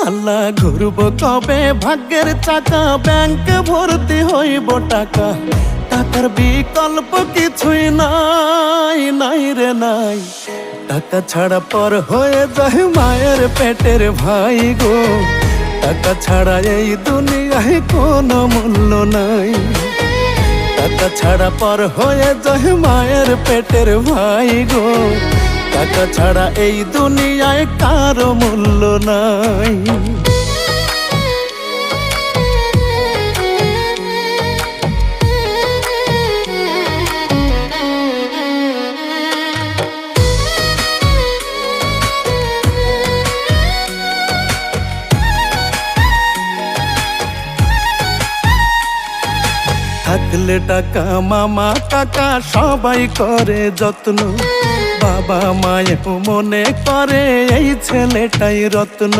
আল্লাহ ঘুরব কবে ভাগ্যের চাকা, ব্যাংকে ভর্তি হইব টাকা, টাকার বিকল্প কিছুই নাই, নাই রে নাই। টাকা ছাড়া পর হয়ে যায় মায়ের পেটের ভাই গো, টাকা ছাড়া এই দুনিয়ায় কোনো মূল্য নাই। টাকা ছাড়া পর হয়ে যায় মায়ের পেটের ভাই গো, টাকা ছাড়া এই দুনিয়ায় কারো মূল্য নাই। থাকলে টাকা মামা কাকা সবাই করে যত্ন, বাবা মায়েও মনে করে এই ছেলেটাই রত্ন।